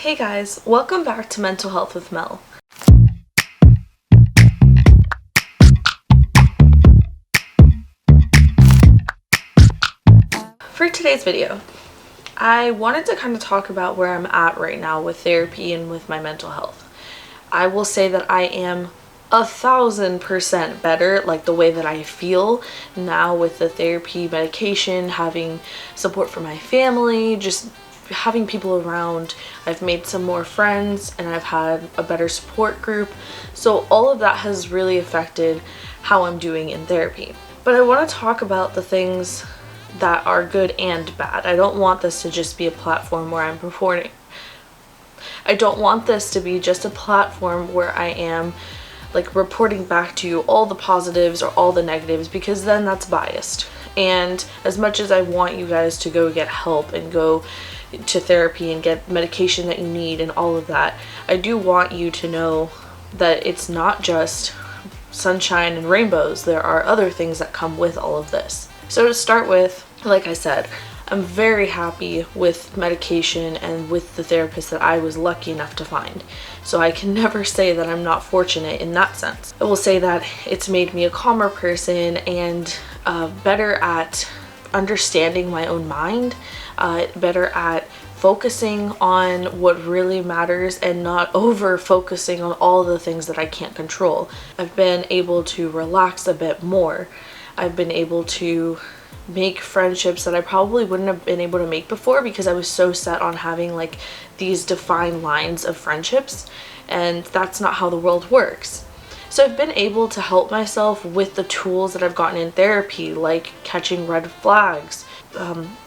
Hey guys, welcome back to Mental Health with Mel. For today's video, I wanted to kind of talk about where I'm at right now with therapy and with my mental health. I will say that I am 1000% better, like the way that I feel now with the therapy, medication, having support from my family, just having people around. I've made some more friends and I've had a better support group. So all of that has really affected how I'm doing in therapy. But I want to talk about the things that are good and bad. I don't want this to just be a platform where I'm performing. I don't want this to be just a platform where I am like reporting back to you all the positives or all the negatives, because then that's biased. And as much as I want you guys to go get help and go to therapy and get medication that you need and all of that, I do want you to know that it's not just sunshine and rainbows. There are other things that come with all of this. So to start with, like I said, I'm very happy with medication and with the therapist that I was lucky enough to find. So I can never say that I'm not fortunate in that sense. I will say that it's made me a calmer person and better at understanding my own mind, better at focusing on what really matters and not over focusing on all the things that I can't control. I've been able to relax a bit more. I've been able to make friendships that I probably wouldn't have been able to make before because I was so set on having like these defined lines of friendships, and that's not how the world works. So I've been able to help myself with the tools that I've gotten in therapy, like catching red flags,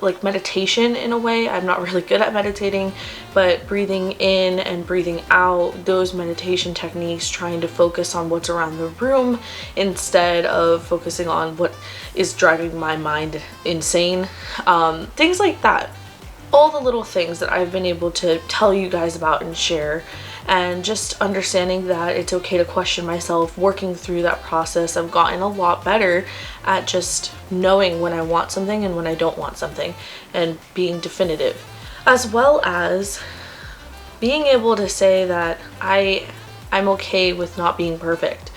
like meditation in a way. I'm not really good at meditating, but breathing in and breathing out, those meditation techniques, trying to focus on what's around the room instead of focusing on what is driving my mind insane. Things like that. All the little things that I've been able to tell you guys about and share, and just understanding that it's okay to question myself, working through that process. I've gotten a lot better at just knowing when I want something and when I don't want something, and being definitive, as well as being able to say that I'm okay with not being perfect,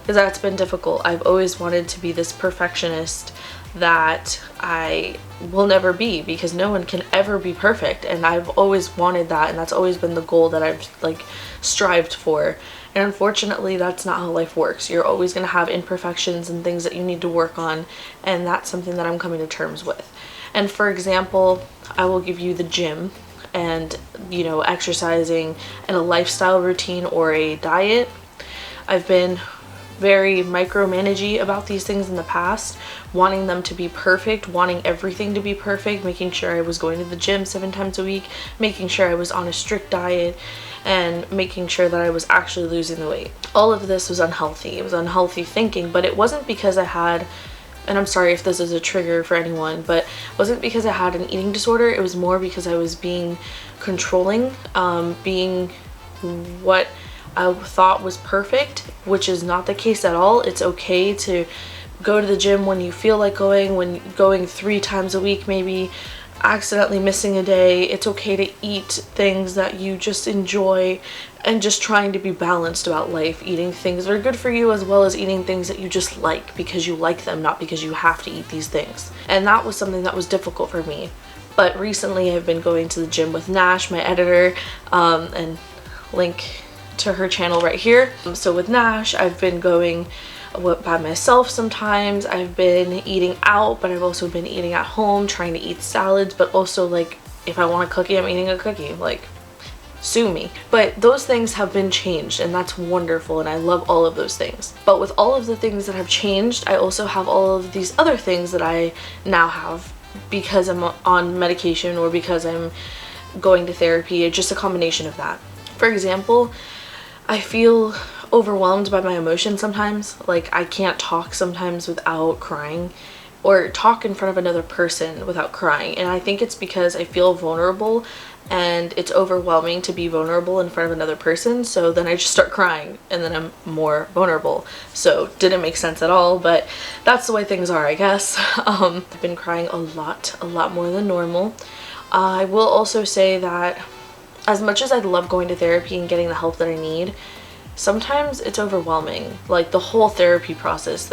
because that's been difficult. I've always wanted to be this perfectionist that I will never be, because no one can ever be perfect, and I've always wanted that, and that's always been the goal that I've like strived for. And unfortunately, that's not how life works. You're always going to have imperfections and things that you need to work on, and that's something that I'm coming to terms with. And for example, I will give you the gym and, you know, exercising and a lifestyle routine or a diet. I've been very micromanagey about these things in the past, wanting them to be perfect, wanting everything to be perfect, making sure I was going to the gym 7 times a week, making sure I was on a strict diet, and making sure that I was actually losing the weight. All of this was unhealthy. It was unhealthy thinking, but it wasn't because I had, and I'm sorry if this is a trigger for anyone, but it wasn't because I had an eating disorder. It was more because I was being controlling, being what I thought was perfect, which is not the case at all. It's okay to go to the gym when you feel like going, when going 3 times a week, maybe accidentally missing a day. It's okay to eat things that you just enjoy, and just trying to be balanced about life, eating things that are good for you as well as eating things that you just like because you like them, not because you have to eat these things. And that was something that was difficult for me. But recently I've been going to the gym with Nash, my editor, and link to her channel right here. So with Nash, I've been going by myself sometimes. I've been eating out, but I've also been eating at home, trying to eat salads, but also like if I want a cookie, I'm eating a cookie. Like, sue me. But those things have been changed, and that's wonderful, and I love all of those things. But with all of the things that have changed, I also have all of these other things that I now have because I'm on medication or because I'm going to therapy. It's just a combination of that. For example, I feel overwhelmed by my emotions sometimes. Like, I can't talk sometimes without crying, or talk in front of another person without crying. And I think it's because I feel vulnerable, and it's overwhelming to be vulnerable in front of another person. So then I just start crying, and then I'm more vulnerable. So didn't make sense at all, but that's the way things are, I guess. I've been crying a lot more than normal. I will also say that as much as I love going to therapy and getting the help that I need, sometimes it's overwhelming. Like the whole therapy process,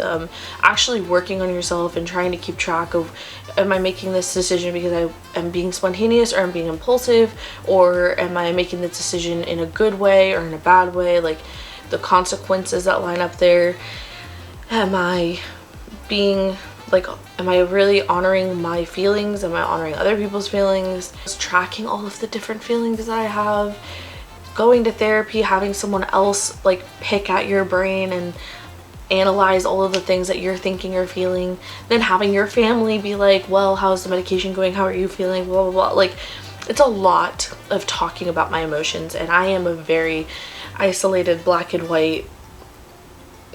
actually working on yourself and trying to keep track of, am I making this decision because I am being spontaneous, or I'm being impulsive, or am I making the decision in a good way or in a bad way, like the consequences that line up there. Am I being like, am I really honoring my feelings? Am I honoring other people's feelings? Just tracking all of the different feelings that I have. Going to therapy, having someone else like pick at your brain and analyze all of the things that you're thinking or feeling. Then having your family be like, well, how's the medication going? How are you feeling? Blah, blah, blah. Like, it's a lot of talking about my emotions, and I am a very isolated, black and white,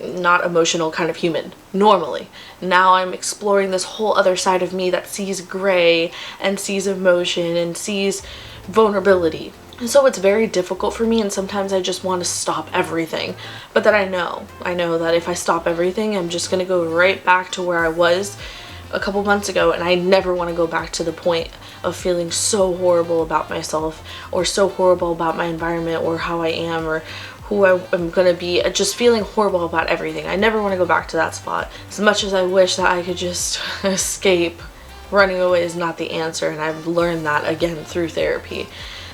not emotional kind of human normally. Now I'm exploring this whole other side of me that sees gray and sees emotion and sees vulnerability. And so it's very difficult for me, and sometimes I just want to stop everything. But then I know that if I stop everything, I'm just gonna go right back to where I was a couple months ago, and I never want to go back to the point of feeling so horrible about myself, or so horrible about my environment, or how I am, or who I am gonna be, just feeling horrible about everything. I never want to go back to that spot. As much as I wish that I could just escape, running away is not the answer, and I've learned that again through therapy.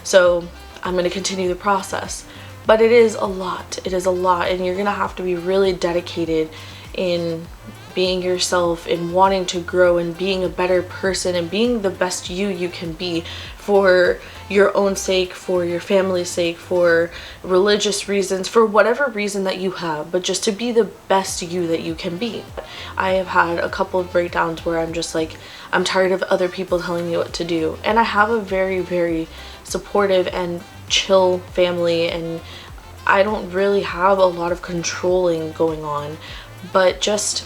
So I'm gonna continue the process. But it is a lot. It is a lot, and you're gonna have to be really dedicated in being yourself, in wanting to grow, and being a better person, and being the best you can be, for your own sake, for your family's sake, for religious reasons, for whatever reason that you have, but just to be the best you that you can be. I have had a couple of breakdowns where I'm just like, I'm tired of other people telling me what to do. And I have a very, very supportive and chill family, and I don't really have a lot of controlling going on, but just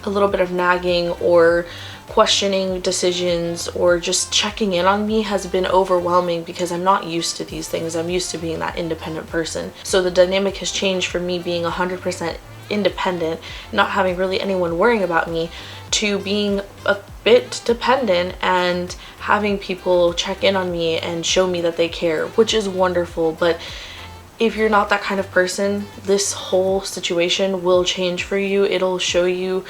a little bit of nagging or questioning decisions or just checking in on me has been overwhelming, because I'm not used to these things. I'm used to being that independent person. So the dynamic has changed from me being 100% independent, not having really anyone worrying about me, to being a bit dependent and having people check in on me and show me that they care, which is wonderful. But if you're not that kind of person, this whole situation will change for you. It'll show you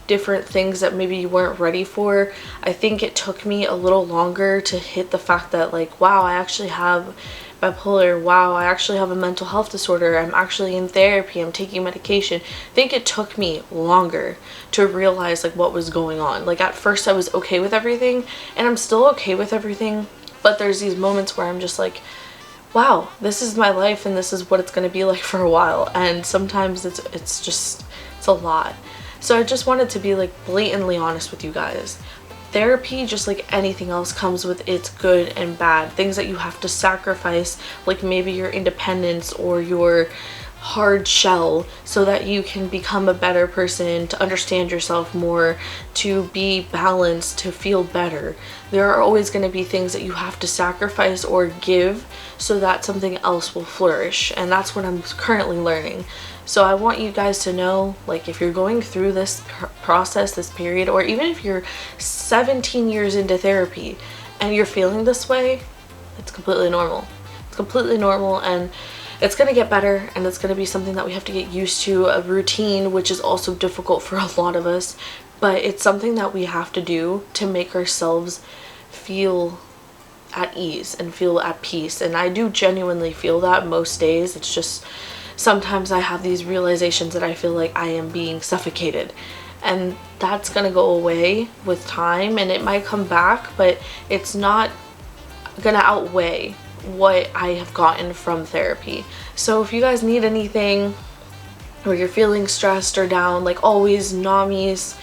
different things that maybe you weren't ready for. I think it took me a little longer to hit the fact that, like, wow, I actually have bipolar. Wow, I actually have a mental health disorder. I'm actually in therapy. I'm taking medication. I think it took me longer to realize like what was going on. Like at first I was okay with everything, and I'm still okay with everything, but there's these moments where I'm just like, wow, this is my life, and this is what it's going to be like for a while. And sometimes it's a lot. So I just wanted to be like blatantly honest with you guys. Therapy, just like anything else, comes with its good and bad. Things that you have to sacrifice, like maybe your independence or your hard shell, so that you can become a better person, to understand yourself more, to be balanced, to feel better. There are always going to be things that you have to sacrifice or give so that something else will flourish, and that's what I'm currently learning. So I want you guys to know, like, if you're going through this process, this period, or even if you're 17 years into therapy and you're feeling this way, it's completely normal. It's completely normal, and it's going to get better, and it's going to be something that we have to get used to, a routine, which is also difficult for a lot of us, but it's something that we have to do to make ourselves feel at ease and feel at peace. And I do genuinely feel that most days. It's just sometimes I have these realizations that I feel like I am being suffocated, and that's going to go away with time, and it might come back, but it's not going to outweigh what I have gotten from therapy. So if you guys need anything, or you're feeling stressed or down, like always, NAMI's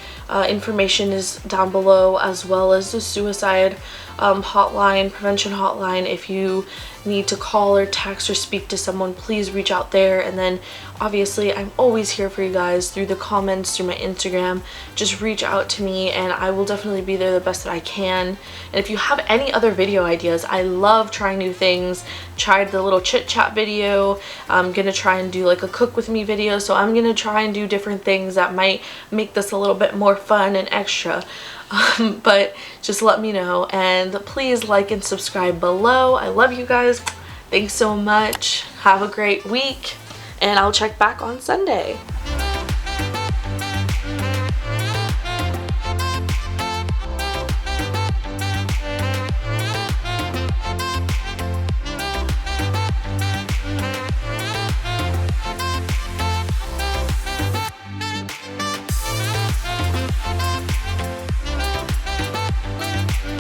information is down below, as well as the suicide hotline, prevention hotline. If you need to call or text or speak to someone, please reach out there. And then obviously I'm always here for you guys through the comments, through my Instagram. Just reach out to me and I will definitely be there the best that I can. And if you have any other video ideas, I love trying new things. Tried the little chit chat video. I'm gonna try and do like a cook with me video, so I'm gonna try and do different things that might make this a little bit more fun and extra. But just let me know, and please like and subscribe below. I love you guys. Thanks so much. Have a great week, and I'll check back on Sunday.